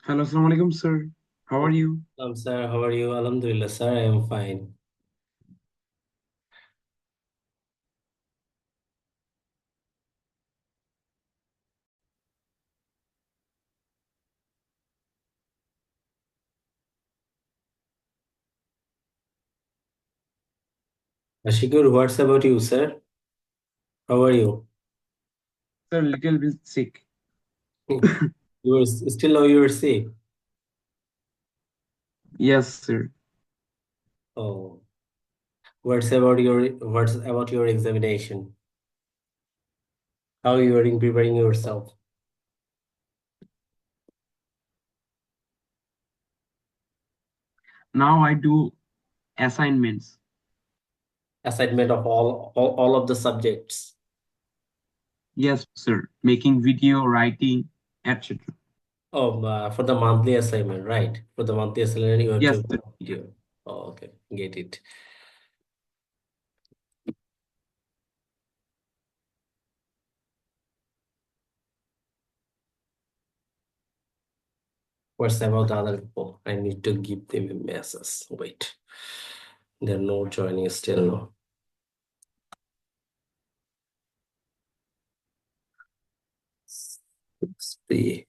Hello, Assalamu alaikum, sir. How are you? Sir, how are you? Alhamdulillah, sir, I am fine. Ashikur, what's about you, sir? How are you? Sir, little bit sick. Still now you are sick. Yes, sir. Oh, what's about your examination? How you are preparing yourself? Now I do assignments. Assignment of all of the subjects. Yes, sir. Making video, writing, etc. Oh, for the monthly assignment, right? For the monthly assignment, you have Yes, to sir. video. Oh, okay, get it. What's about the other people? I need to give them a message. Wait, they're not joining still. No. Three.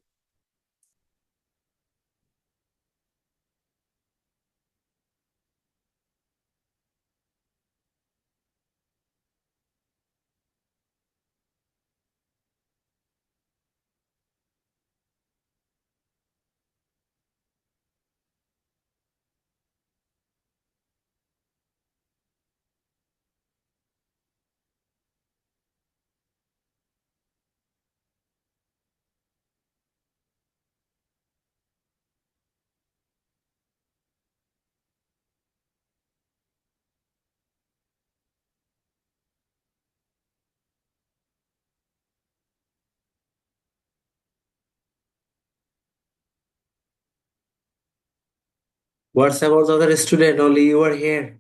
What's about the other student? Only you are here.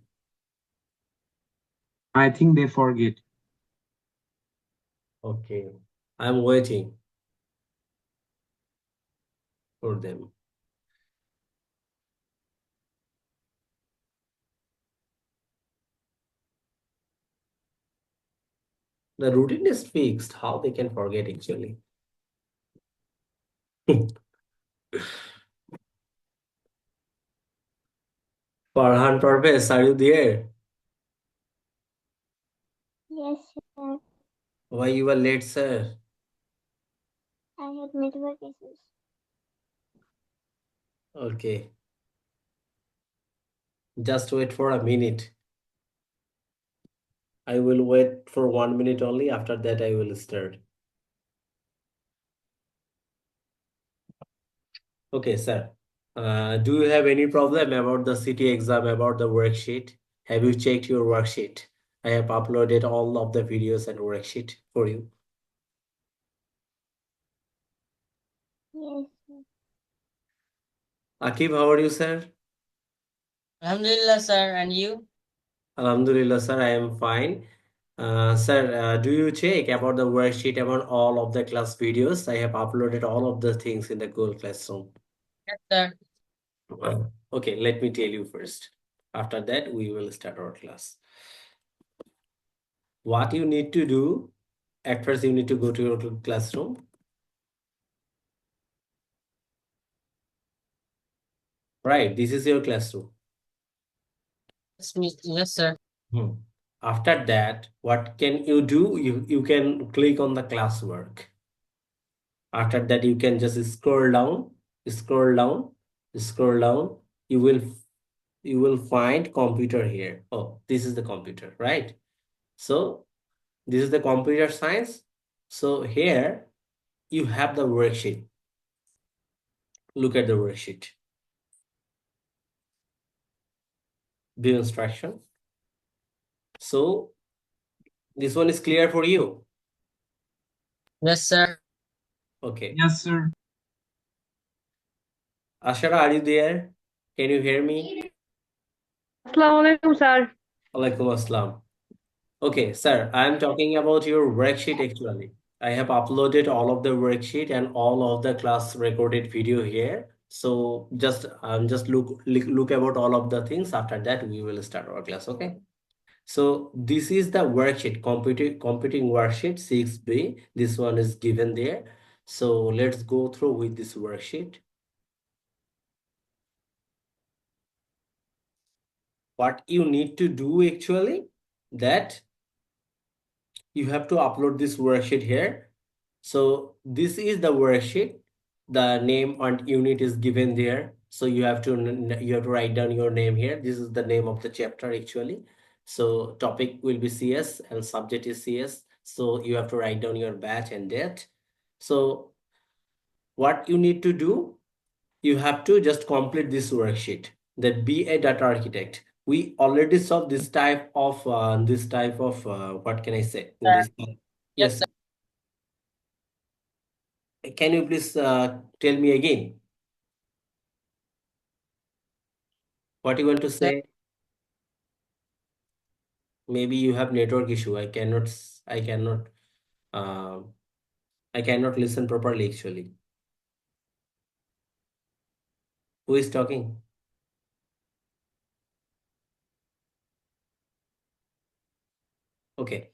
I think they forget. Okay. I'm waiting for them. The routine is fixed. How they can forget actually? Farhan Parvez, are you there? Yes, sir. Why you were late, sir? I had network issues. Okay. Just wait for a minute. I will wait for 1 minute only. After that, I will start. Okay, sir. Do you have any problem about the city exam, about the worksheet? Have you checked your worksheet? I have uploaded all of the videos and worksheet for you. Yes, sir. Akib, how are you, sir? Alhamdulillah, sir. And you? Alhamdulillah, sir, I am fine. Sir, do you check about the worksheet about all of the class videos? I have uploaded all of the things in the Google Classroom. Yes, sir. Okay, let me tell you first. After that, we will start our class. What you need to do, at first you need to go to your classroom. Right, this is your classroom. Yes, sir. Hmm. After that, what can you do? You can click on the classwork. After that, you can just scroll down, scroll down, scroll down. You will you will find computer here. Oh, this is the computer, right? So this is the computer science. So here you have the worksheet. Look at the worksheet. View instruction. So this one is clear for you. Yes, sir. Okay. Yes, sir. Ashara, are you there? Can you hear me? Assalamu alaikum, sir. Alaikum assalam. Okay, sir, I'm talking about your worksheet actually. I have uploaded all of the worksheet and all of the class recorded video here. So just look about all of the things. After that, we will start our class. Okay. So this is the worksheet, computing worksheet 6B. This one is given there. So let's go through with this worksheet. What you need to do actually, that you have to upload this worksheet here. So this is the worksheet. The name and unit is given there. So you have to write down your name here. This is the name of the chapter actually. So topic will be CS and subject is CS. So you have to write down your batch and date. So what you need to do, you have to just complete this worksheet. That be a data architect. We already saw this type of what can I say? Sir. This Yes, yes. sir. Can you please tell me again what you want to Sir. say? Maybe you have network issue. Uh, I cannot listen properly actually. Who is talking? Okay.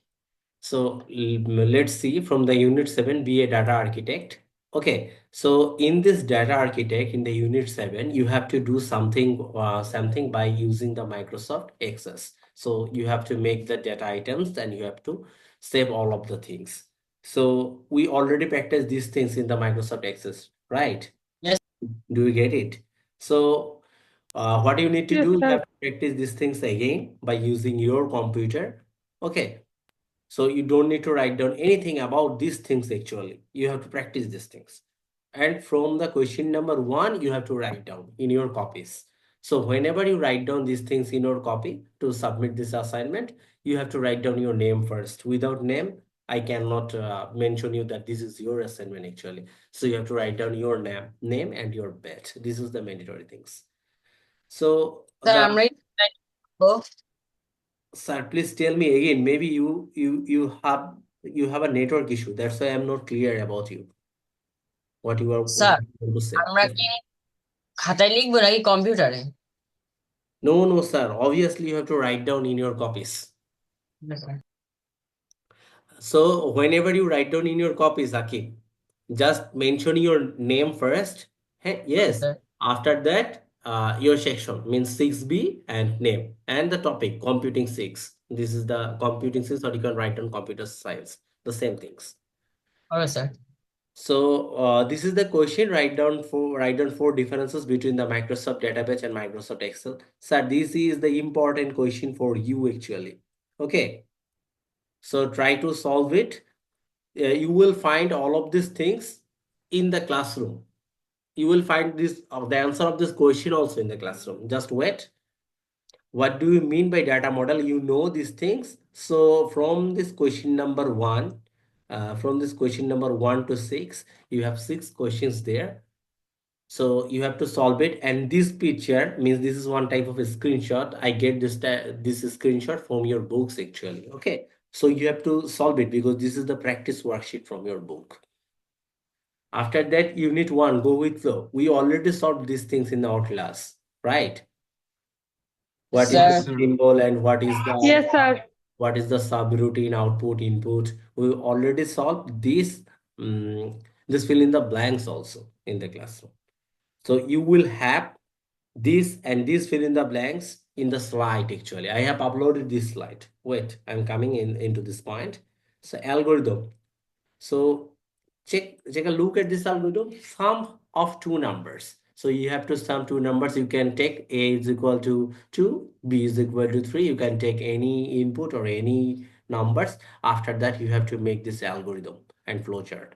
So let's see from the unit 7, be a data architect. Okay, so in this data architect in the unit 7, you have to do something by using the Microsoft Access. So you have to make the data items and you have to save all of the things. So we already practiced these things in the Microsoft Access, right? Yes. Do you get it? So what you need to Yes, do, you sir. have to practice these things again by using your computer. Okay. So you don't need to write down anything about these things actually. You have to practice these things. And from the question number 1, you have to write down in your copies. So whenever you write down these things in your copy to submit this assignment, you have to write down your name first. Without name, I cannot mention you that this is your assignment actually. So you have to write down your name and your bet. This is the mandatory things. So Sir, I'm ready. Go. sir, please tell me again. Maybe you have a network issue. That's why I'm not clear about you. What you are sir going to say. আমরা Yes. কি খাতায় লিখবো নাকি কম্পিউটারে? No, no, sir. Obviously, you have to write down in your copies. Yes, sir. So whenever you write down in your copies, Aki, just mention your name first. Hey, Yes, yes. sir. After that, your section means 6B and name and the topic computing 6. This is the computing 6, or you can write on computer science. The same things. Okay, sir. So this is the question. Write down four differences between the Microsoft database and Microsoft Excel. So this is the important question for you actually. Okay. So try to solve it. You will find all of these things in the classroom. You will find this the answer of this question also in the classroom. Just wait. What do you mean by data model? You know these things. So from this question number 1, from this question number 1 to 6, you have 6 questions there. So you have to solve it. And this picture means this is one type of a screenshot. I get this screenshot from your books actually. Okay. So you have to solve it because this is the practice worksheet from your book. After that, unit 1, go with flow. We already solved these things in our class, right? What is Sir. the Yes, sir. symbol and Yes, sir. what is the subroutine, output, input? We already solved this. This fill in the blanks also in the classroom. So you will have this and this fill in the blanks in the slide actually. I have uploaded this slide. Wait, I'm coming into this point. So algorithm. So check a look at this algorithm. Sum of two numbers. So you have to sum two numbers. You can take A is equal to 2, B is equal to 3. You can take any input or any numbers. After that, you have to make this algorithm and flowchart.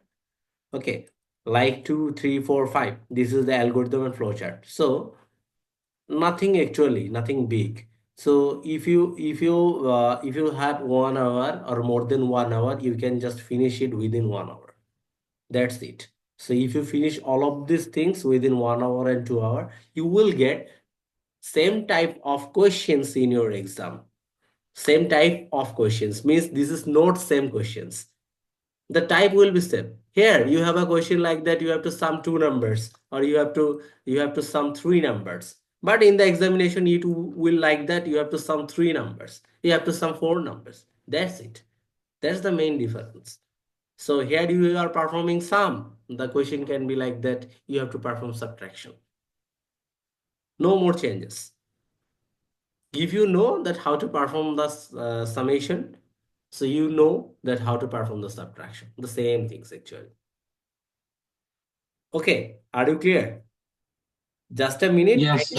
Okay, like 2, 3, 4, 5. This is the algorithm and flowchart. So nothing actually, nothing big. So if you have 1 hour or more than 1 hour, you can just finish it within 1 hour. That's it. So if you finish all of these things within 1 hour and 2 hour, you will get same type of questions in your exam. Same type of questions means this is not same questions. The type will be same. Here you have a question like that, you have to sum two numbers, or you have to sum three numbers. But in the examination, it will like that, you have to sum three numbers, you have to sum four numbers. That's it. That's the main difference. So here you are performing sum. The question can be like that, you have to perform subtraction. No more changes. If you know that how to perform the summation, so you know that how to perform the subtraction. The same things actually. Okay, are you clear? Just a minute. Yes,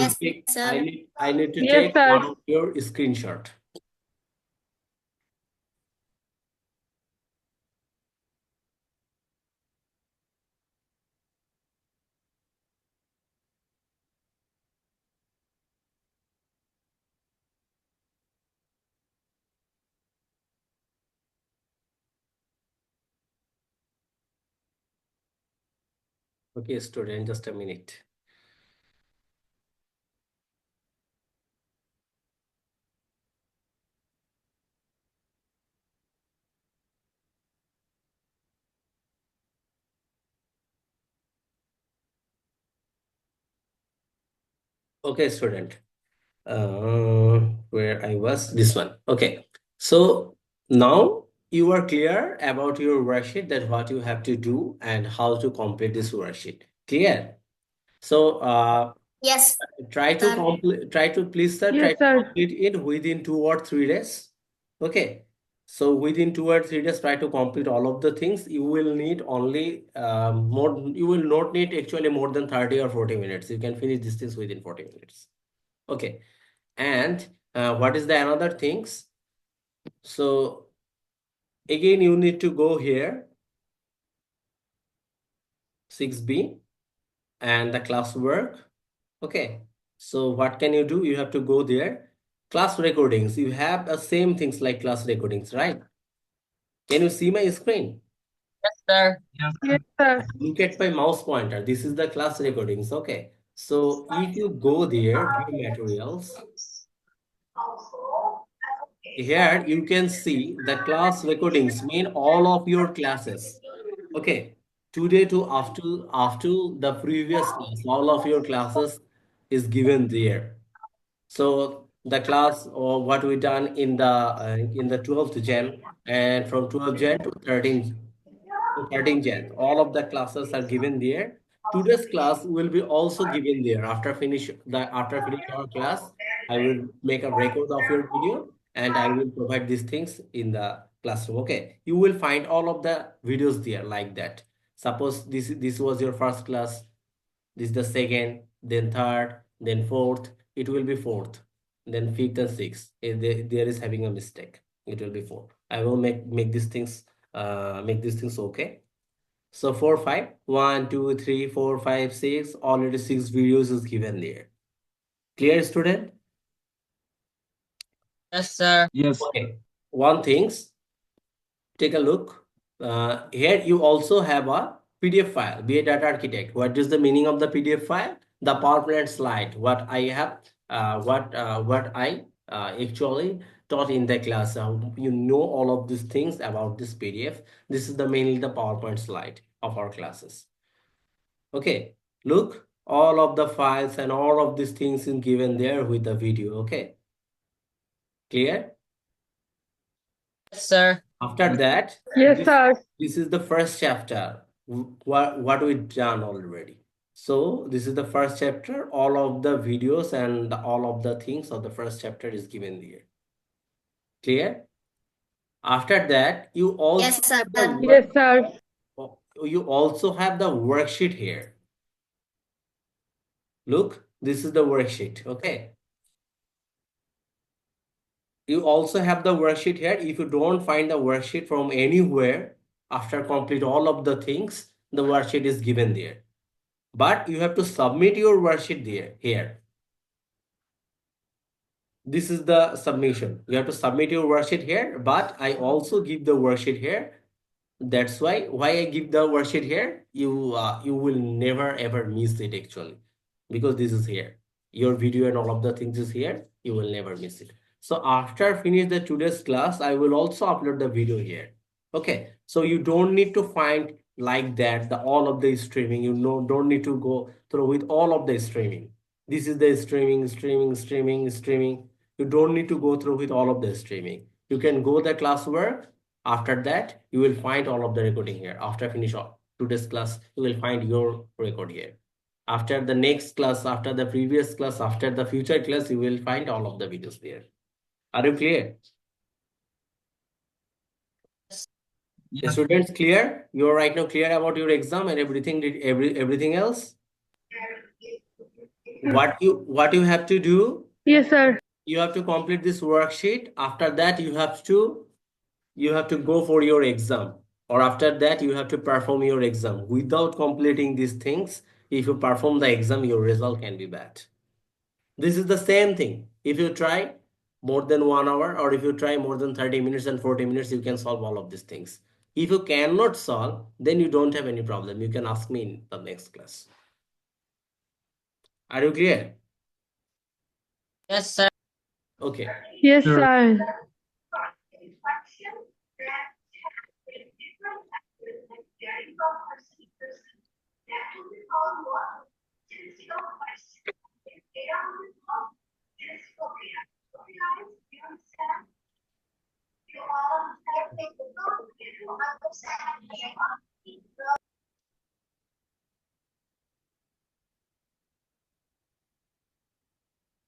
sir. I need to Yes, take sir. one of your screenshot. Okay, student, just a minute. Okay, student. Where I was, this one. Okay, so now you are clear about your worksheet, that what you have to do and how to complete this worksheet. Clear? So Yes, sir. try to please sir, try Yes, to sir. complete it within 2 or 3 days. Okay. So within 2 or 3 days, try to complete all of the things. You will need only more, you will not need actually more than 30 or 40 minutes. You can finish these things within 40 minutes. Okay. And what is the another things? So again, you need to go here, 6B, and the classwork. Okay. So what can you do? You have to go there. Class recordings. You have the same things like class recordings, right? Can you see my screen? Yes, sir. Yes, Yes, sir. sir. Look at my mouse pointer. This is the class recordings. Okay. So if you go there, view materials, here you can see the class recordings mean all of your classes. Okay. Today to after the previous class, all of your classes is given there. So the class or what we done in the 12th Jan, and from 12th Jan to 13 Jan, all of the classes are given there. Today's class will be also given there. After finish our class, I will make a record of your video and I will provide these things in the classroom. Okay, you will find all of the videos there like that. Suppose this was your first class, this is the second, then third, then fourth. It will be fourth, then fifth and sixth. If there is having a mistake, it will be four. I will make these things okay. So 4, 5, 1, 2, 3, 4, 5, 6. Already 6 videos is given there. Clear, student? Yes, sir. Yes, sir. Okay. One things, take a look. Here you also have a PDF file. Be a data architect. What is the meaning of the PDF file? The PowerPoint slide. What I have, what I actually taught in the class. You know all of these things about this PDF. This is the mainly the PowerPoint slide of our classes. Okay, look, all of the files and all of these things is given there with the video. Okay, clear? Yes, sir. After that, Yes, this sir. this is the first chapter. What we done already. So this is the first chapter. All of the videos and all of the things of the first chapter is given there. Clear? After that, you also Yes, sir. have the Yes, sir. worksheet here. Look, this is the worksheet. Okay. You also have the worksheet here. If you don't find the worksheet from anywhere, after complete all of the things, the worksheet is given there. But you have to submit your worksheet there, here. This is the submission. You have to submit your worksheet here, but I also give the worksheet here. That's why I give the worksheet here. You will never ever miss it actually, because this is here. Your video and all of the things is here. You will never miss it. So after finish the today's class, I will also upload the video here. Okay, so you don't need to find like that the all of the streaming. You know, don't need to go through with all of the streaming. This is the streaming. You don't need to go through with all of the streaming. You can go the classwork. After that, you will find all of the recording here. After finish all today's class, you will find your record here. After the next class, after the previous class, after the future class, you will find all of the videos there. Are you clear? Yes, Students, clear? You're right now clear about your exam and everything, everything else? What you have to do, Yes, sir. you have to complete this worksheet. After that, you have to go for your exam. Or after that, you have to perform your exam. Without completing these things, if you perform the exam, your result can be bad. This is the same thing. If you try more than 1 hour, or if you try more than 30 minutes and 40 minutes, you can solve all of these things. If you cannot solve, then you don't have any problem. You can ask me in the next class. Are you clear? Yes, sir. Okay. Yes, sir. sir.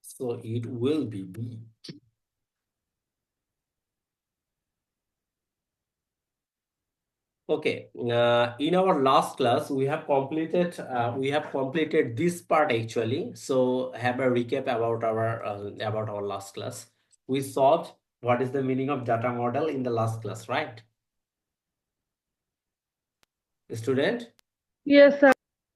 So it will be B. Okay, in our last class, we have completed this part actually. So have a recap about our last class. We solved what is the meaning of data model in the last class, right? Student, Yes, sir.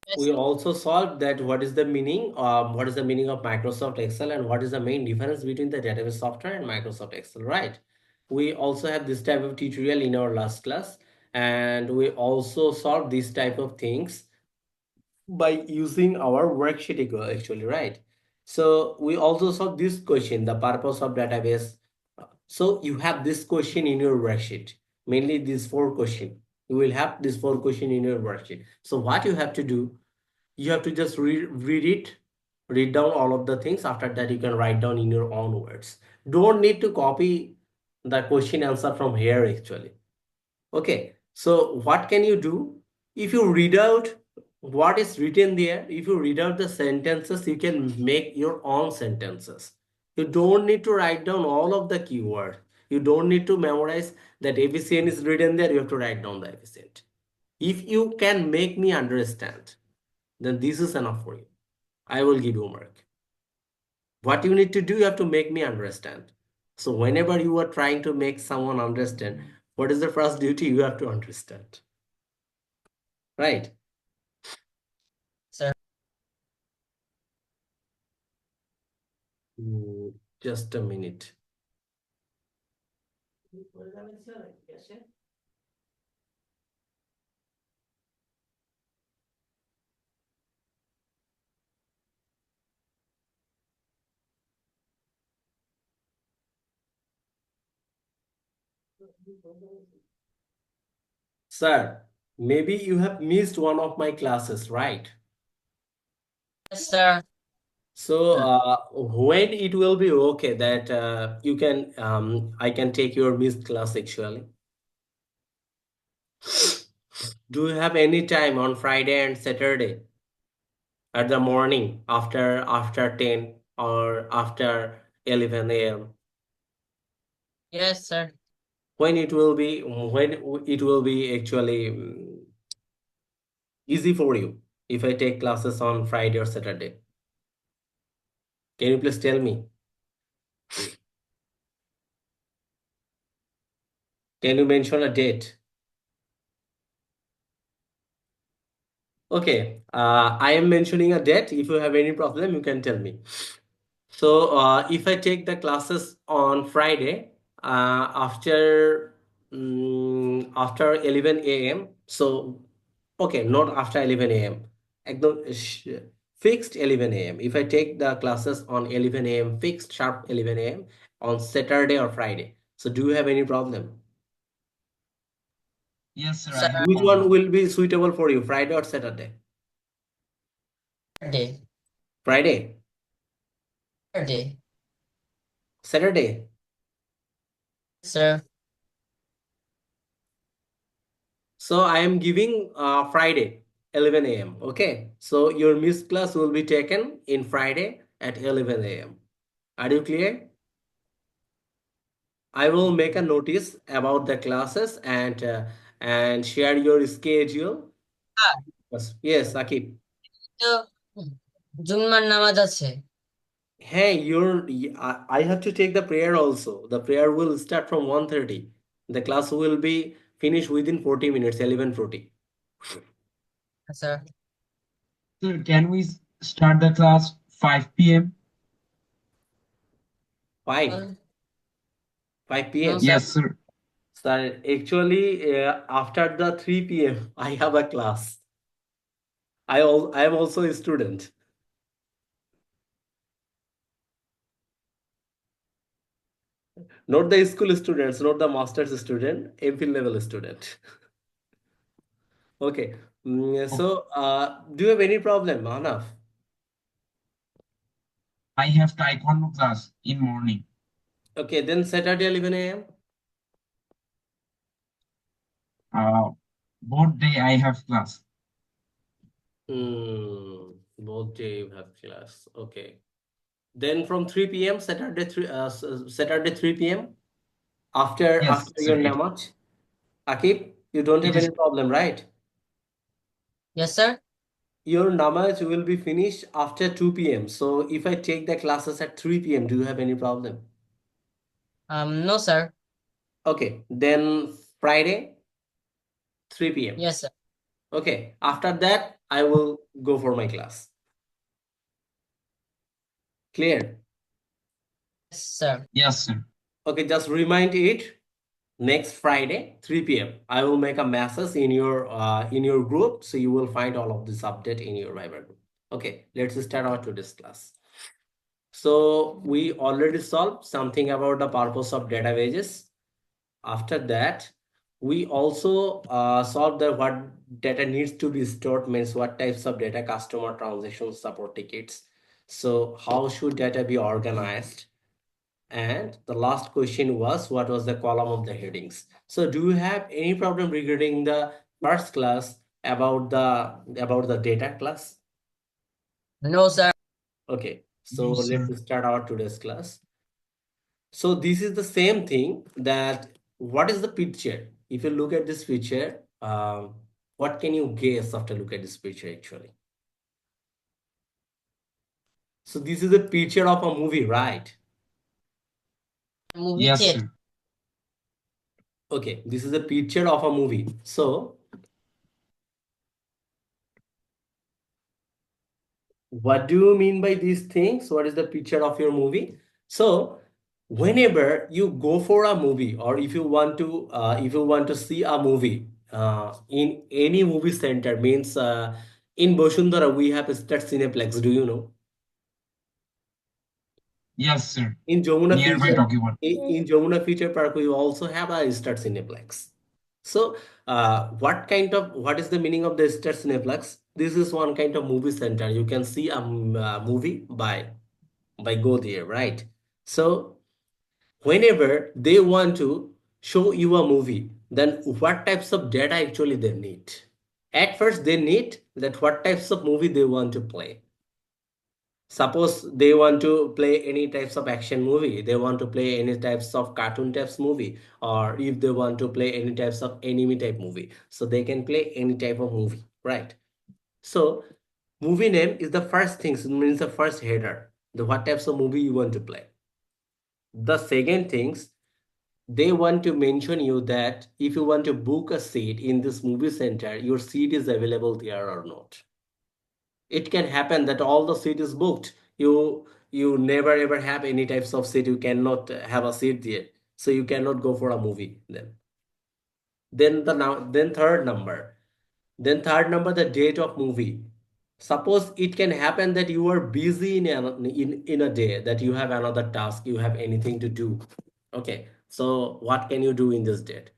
Yes, we also solved that what is the meaning of Microsoft Excel and what is the main difference between the database software and Microsoft Excel, right? We also have this type of tutorial in our last class, and we also solved this type of things by using our worksheet actually, right? So we also solved this question, the purpose of database. So you have this question in your worksheet, mainly these 4 questions. You will have this 4 question in your worksheet. So what you have to do, you have to just read it, read down all of the things. After that, you can write down in your own words. Don't need to copy the question answer from here actually. Okay, so what can you do? If you read out what is written there, if you read out the sentences, you can make your own sentences. You don't need to write down all of the keywords. You don't need to memorize that efficient is written there. You have to write down the efficient. If you can make me understand, then this is enough for you. I will give you mark. What you need to do, you have to make me understand. So whenever you are trying to make someone understand, what is the first duty you have to understand? Right? sir. Just a minute. Sir, maybe you have missed one of my classes, right? Yes, sir. So when it will be okay that I can take your missed class actually? Do you have any time on Friday and Saturday at the morning after 10 or after 11 a.m.? Yes, sir. When it will be actually easy for you if I take classes on Friday or Saturday? Can you please tell me? Can you mention a date? Okay, I am mentioning a date. If you have any problem, you can tell me. So if I take the classes on Friday after 11 a.m. So okay, not after 11 a.m. Fixed 11 a.m. If I take the classes on 11 a.m. fixed sharp 11 a.m. on Saturday or Friday. So do you have any problem? Yes, sir. Sir. I have Which one already. will be suitable for you, Friday or Saturday? Saturday. Friday, Saturday. Saturday. Sir. So I am giving Friday, 11 a.m. Okay. So your missed class will be taken in Friday at 11 a.m. Are you clear? I will make a notice about the classes and share your schedule. Ah, Yes, Akib. তো জুম্মার নামাজ আছে। Hey, I have to take the prayer also. The prayer will start from 1:30. The class will be finished within 40 minutes, 11:40. Sir. Sir, can we start the class 5 p.m.? 5, 5 No, p.m. sir. Yes, sir. Sir, actually, after the 3 p.m., I have a class. I am also a student. Not the school students, not the master's student, MPhil level student. Okay. Okay. So, do you have any problem, Manaf? I have taekwondo class in morning. Okay, then Saturday 11 a.m. Uh, both day I have class. Both day you have class. Okay. Then from 3 p.m. Saturday 3 p.m. after Yes, your sir. namaz. Akib, you don't It have is. any problem, right? Yes, sir. Your namaz will be finished after 2 p.m. So if I take the classes at 3 p.m., do you have any problem? No, sir. Okay, then Friday 3 p.m. Yes, sir. Okay, after that I will go for my class. Clear? Yes, sir. Yes, sir. Okay, just remind it next Friday 3 p.m. I will make a message in your group, so you will find all of this update in your Viber group. Okay, let's start our today's class. So we already solved something about the purpose of databases. After that, we also solved the what data needs to be stored, means what types of data, customer transactions, support tickets. So how should data be organized? And the last question was, what was the column of the headings? So do you have any problem regarding the first class about the data class? No, sir. Okay, so No, sir. let's start our today's class. So this is the same thing that what is the picture? If you look at this picture, what can you guess after look at this picture actually? So this is a picture of a movie, right? Movie Yes, theater. sir. Okay, this is a picture of a movie. So what do you mean by these things? What is the picture of your movie? So whenever you go for a movie, or if you want to see a movie in any movie center, means in Boshundara we have Star Cineplex. Do you know? Yes, sir. In Jamuna Nearby Future, document. Yes. in Jamuna Future Park, we also have a Star Cineplex. So, what is the meaning of the Star Cineplex? This is one kind of movie center. You can see a movie by go there, right? So, whenever they want to show you a movie, then what types of data actually they need? At first, they need that what types of movie they want to play. Suppose they want to play any types of action movie, they want to play any types of cartoon types movie, or if they want to play any types of anime type movie, so they can play any type of movie, right? So movie name is the first thing, so means the first header, the what types of movie you want to play. The second things, they want to mention you that if you want to book a seat in this movie center, your seat is available there or not. It can happen that all the seat is booked, you never ever have any types of seat, you cannot have a seat there, so you cannot go for a movie. Then third number, the date of movie. Suppose it can happen that you are busy in a day, that you have another task, you have anything to do. Okay, so what can you do in this date?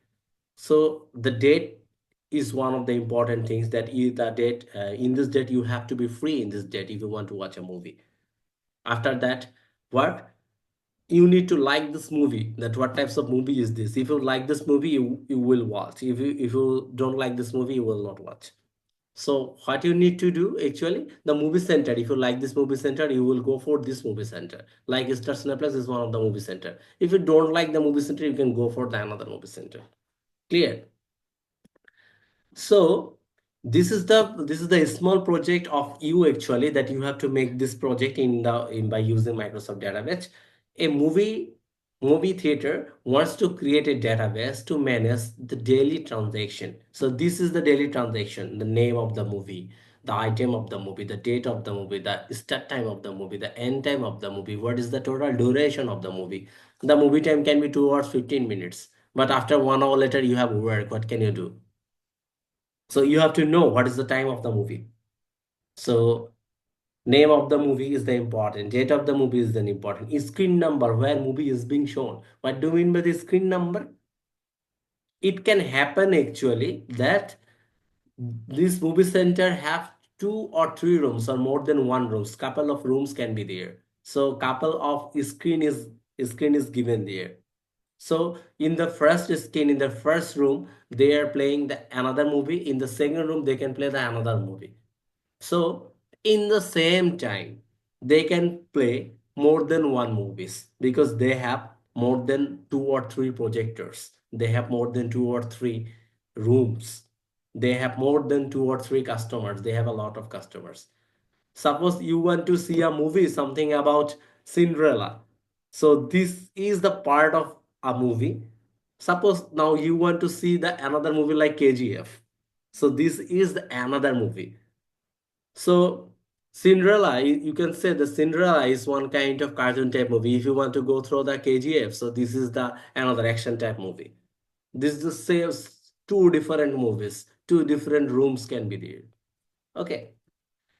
So the date is one of the important things that the date in this date you have to be free in this date if you want to watch a movie. After that, what you need to like this movie, that what types of movie is this. If you like this movie, you will watch. If you don't like this movie, you will not watch. So what you need to do, actually, the movie center, if you like this movie center, you will go for this movie center. Like Star Cineplex is one of the movie center. If you don't like the movie center, you can go for the another movie center. Clear? So this is the small project of you, actually, that you have to make this project in by using Microsoft database. A movie theater wants to create a database to manage the daily transaction. So this is the daily transaction: the name of the movie, the item of the movie, the date of the movie, the start time of the movie, the end time of the movie, what is the total duration of the movie. The movie time can be 2 hours 15 minutes, but after 1 hour later you have work. What can you do? So you have to know what is the time of the movie. So name of the movie is the important. Date of the movie is the important. Screen number, where movie is being shown. What do you mean by the screen number? It can happen actually that this movie center have 2 or 3 rooms or more than one rooms. Couple of rooms can be there. So couple of screen is given there. So in the first screen, in the first room, they are playing the another movie. In the second room, they can play the another movie. So in the same time, they can play more than one movies because they have more than 2 or 3 projectors. They have more than 2 or 3 rooms. They have more than 2 or 3 customers. They have a lot of customers. Suppose you want to see a movie, something about Cinderella. So this is the part of a movie. Suppose now you want to see the another movie like KGF. So this is the another movie. So Cinderella, you can say the Cinderella is one kind of cartoon type movie. If you want to go through the KGF, so this is the another action type movie. This just saves 2 different movies, 2 different rooms can be there. Okay,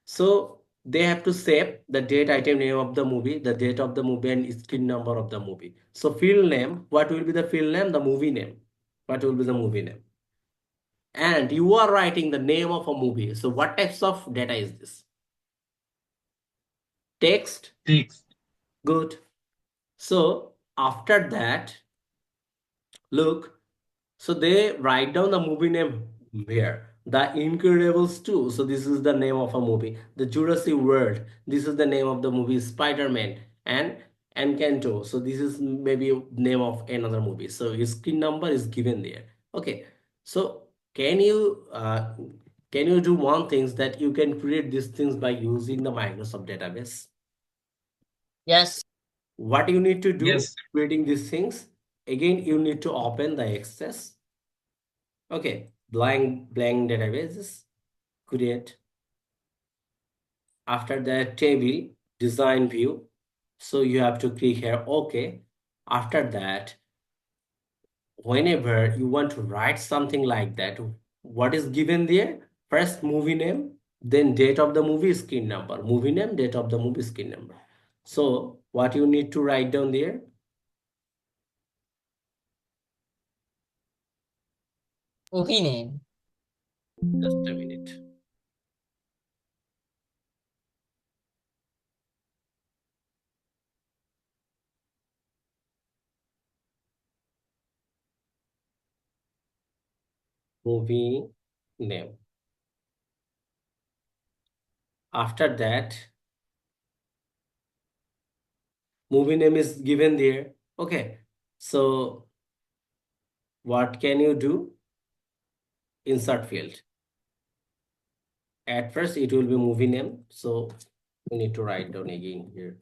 so they have to save the date, item, name of the movie, the date of the movie, and screen number of the movie. So field name, what will be the field name? The movie name. What will be the movie name? And you are writing the name of a movie. So what types of data is this? Text. Text. Good. So after that, look, so they write down the movie name here. The Incredibles 2. So this is the name of a movie. The Jurassic World. This is the name of the movie. Spider-Man and Encanto. So this is maybe name of another movie. So his screen number is given there. Okay. So can you do one things that you can create these things by using the Microsoft database? Yes. What you need to do Yes. creating these things, again you need to open the access. Okay, blank databases, create. After that, table design view, so you have to click here OK. After that, whenever you want to write something like that, what is given there? First movie name, then date of the movie, screen number. Movie name, date of the movie, screen number. So what you need to write down there? Movie name. Just a minute. Movie name. After that, movie name is given there. Okay, so what can you do? Insert field. At first it will be movie name, so we need to write down again here.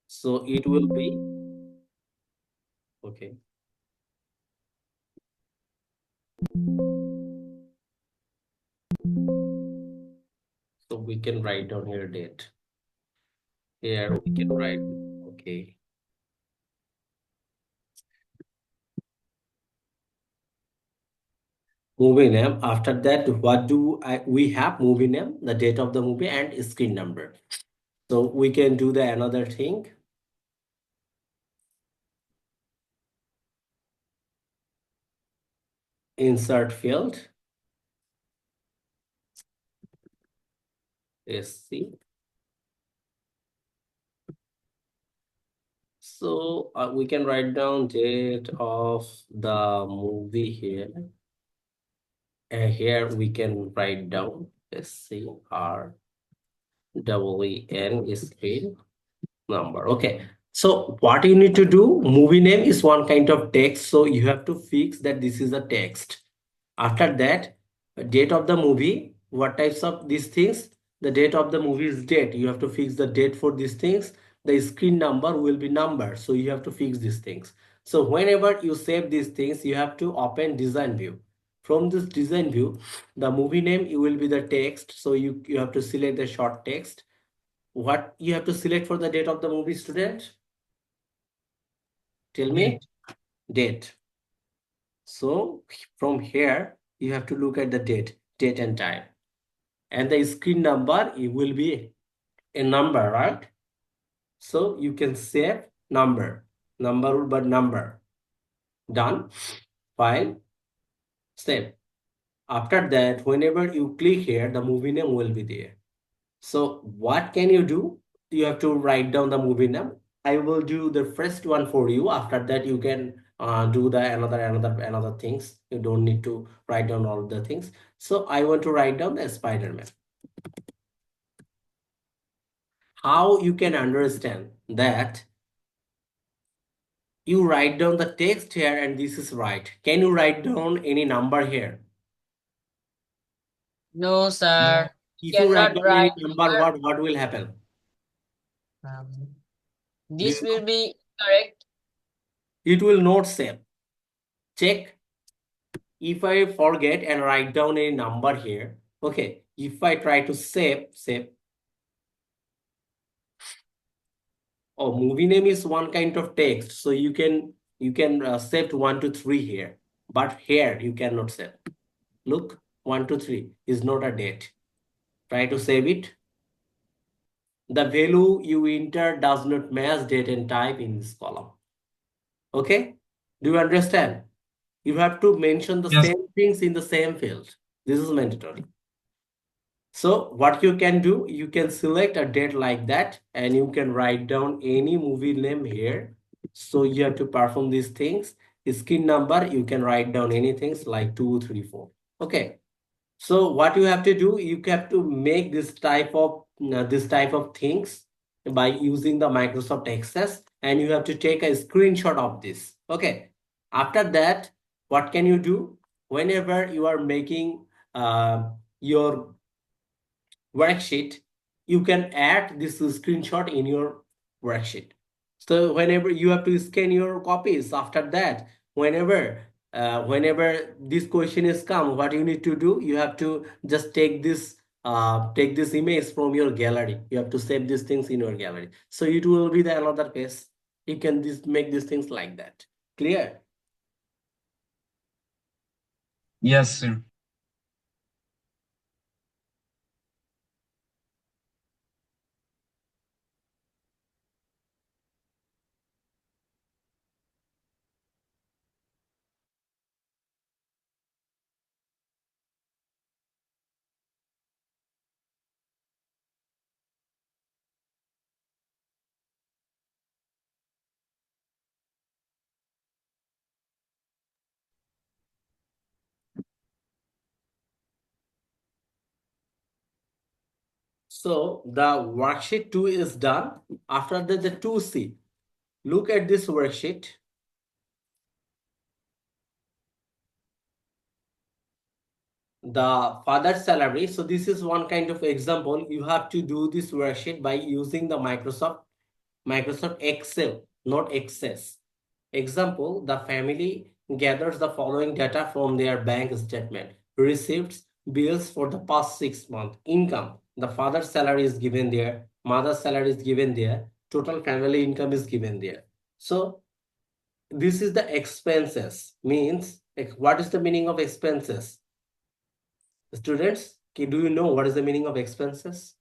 So it will be okay. So we can write down here date. Here we can write okay. Movie name. After that, what do we have? Movie name, the date of the movie, and screen number. So we can do the another thing. insert field. SC. So we can write down date of the movie here. And here we can write down SCREEN screen number. Okay. So what you need to do, movie name is one kind of text. So you have to fix that this is a text. After that, date of the movie, what types of these things? The date of the movie is date. You have to fix the date for these things. The screen number will be number. So you have to fix these things. So whenever you save these things, you have to open design view. From this design view, the movie name it will be the text. So you have to select the short text. What you have to select for the date of the movie, student? Tell me. Date. So from here, you have to look at the date and time. And the screen number, it will be a number, right? So you can save number but number. Done. File. Save. After that, whenever you click here, the movie name will be there. So what can you do? You have to write down the movie name. I will do the first one for you. After that, you can do the another things. You don't need to write down all the things. So I want to write down the Spider-Man. How you can understand that you write down the text here and this is right. Can you write down any number here? No, sir. If you write Cannot down any write number, here. what will happen? This You will know, be correct. it will not save. Check. If I forget and write down a number here, okay, if I try to save, oh, movie name is one kind of text, so you can save 1 to 3 here, but here you cannot save. Look, 1 to 3 is not a date. Try to save it. The value you enter does not match date and type in this column. Okay, do you understand? You have to mention the Yes. same things in the same field. This is mandatory. So what you can do, you can select a date like that and you can write down any movie name here. So you have to perform these things. Screen number, you can write down anything like 2, 3, 4. Okay. So what you have to do, you have to make this type of things by using the Microsoft Access, and you have to take a screenshot of this. Okay. After that, what can you do? Whenever you are making your worksheet, you can add this screenshot in your worksheet. So whenever you have to scan your copies, after that, whenever this question is come, what you need to do, you have to just take this image from your gallery. You have to save these things in your gallery. So it will be the another page. You can make these things like that. Clear? Yes, sir. So the worksheet 2 is done. After that, the 2C. Look at this worksheet. The father's salary. So this is one kind of example. You have to do this worksheet by using the Microsoft Excel, not Access. Example, the family gathers the following data from their bank statement. Receipts, bills for the past 6 months. Income, the father's salary is given there, mother's salary is given there, total family income is given there. So this is the expenses. Means, what is the meaning of expenses? Students, do you know what is the meaning of expenses?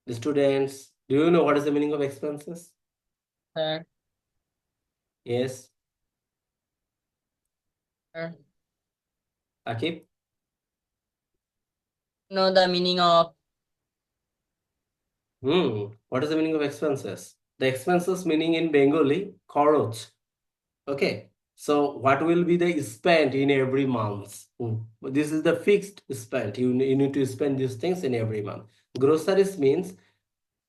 The students, do you know what is the meaning of expenses? Sir. Yes, Sir. Akib? Know the meaning of What is the meaning of expenses? The expenses meaning in Bengali, kharoj. Okay. So what will be the spent in every month? This is the fixed spent. You need to spend these things in every month. Groceries means,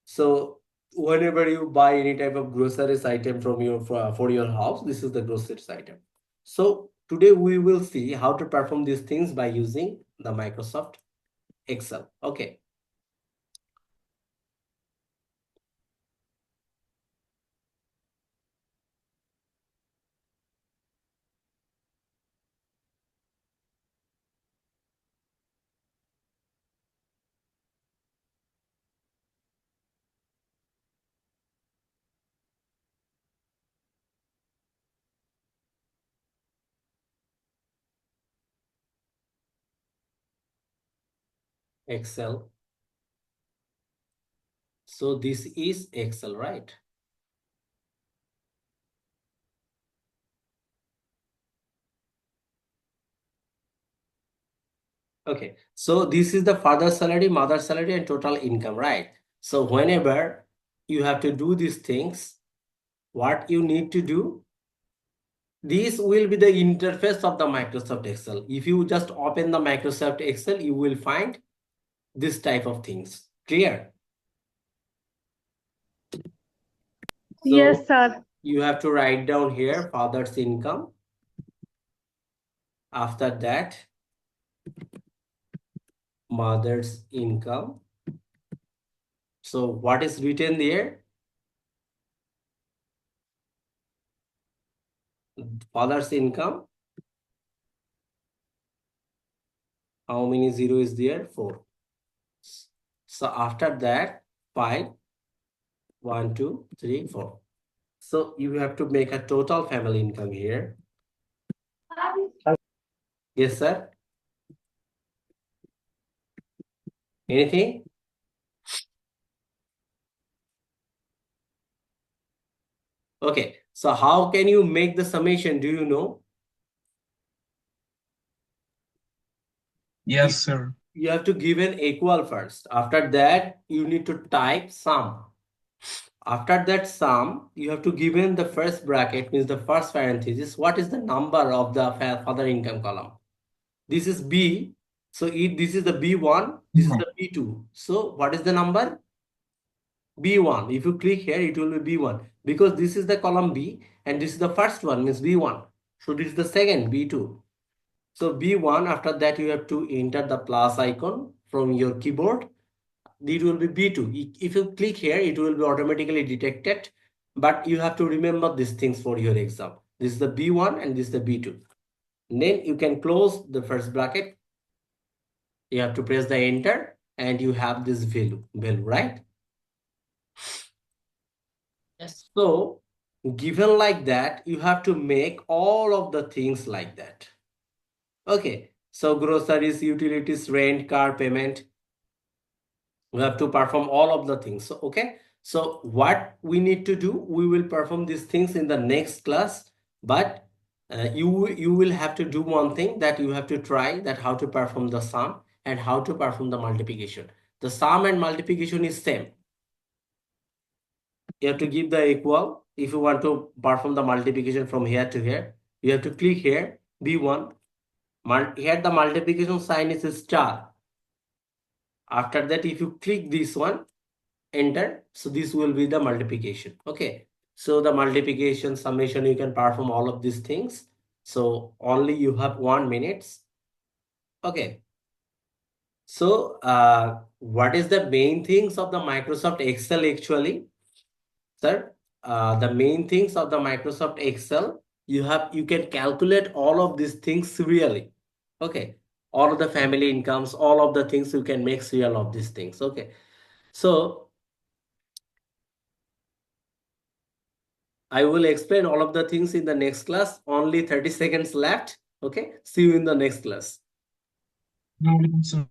so whenever you buy any type of groceries item from for your house, this is the groceries item. So today we will see how to perform these things by using the Microsoft Excel. Okay. Excel. So this is Excel, right? Okay, so this is the father salary, mother salary, and total income, right? So whenever you have to do these things, what you need to do, this will be the interface of the Microsoft Excel. If you just open the Microsoft Excel, you will find this type of things. Clear? Yes, So sir. you have to write down here father's income. After that, mother's income. So what is written there? Father's income. How many zero is there? 4. So after that, 5, 1, 2, 3, 4. So you have to make a total family income here. Yes, sir. Anything? Okay. So how can you make the summation? Do you know? Yes, sir. You have to give an equal first. After that, you need to type sum. After that sum, you have to give in the first bracket, means the first parenthesis. What is the number of the father income column? This is B. So this is the B1, this is the B2. So what is the number? B1. If you click here, it will be B1 because this is the column B and this is the first one, means B1. So this is the second, B2. So B1, after that you have to enter the plus icon from your keyboard. It will be B2. If you click here, it will be automatically detected. But you have to remember these things for your exam. This is the B1 and this is the B2. Then you can close the first bracket. You have to press the enter and you have this value, right? yes. So given like that, you have to make all of the things like that. Okay, so groceries, utilities, rent, car payment, we have to perform all of the things. So okay, so what we need to do, we will perform these things in the next class, but you will have to do one thing, that you have to try that how to perform the sum and how to perform the multiplication. The sum and multiplication is same. You have to give the equal. If you want to perform the multiplication from here to here, you have to click here B1. Here the multiplication sign is a star. After that, if you click this one, enter, so this will be the multiplication. Okay, so the multiplication, summation, you can perform all of these things. So only you have 1 minute. Okay, so what is the main things of the Microsoft Excel actually, sir? The main things of the Microsoft Excel, you can calculate all of these things serially. Okay, all of the family incomes, all of the things you can make serial of these things. Okay, so I will explain all of the things in the next class. Only 30 seconds left. Okay, see you in the next class. No, sir.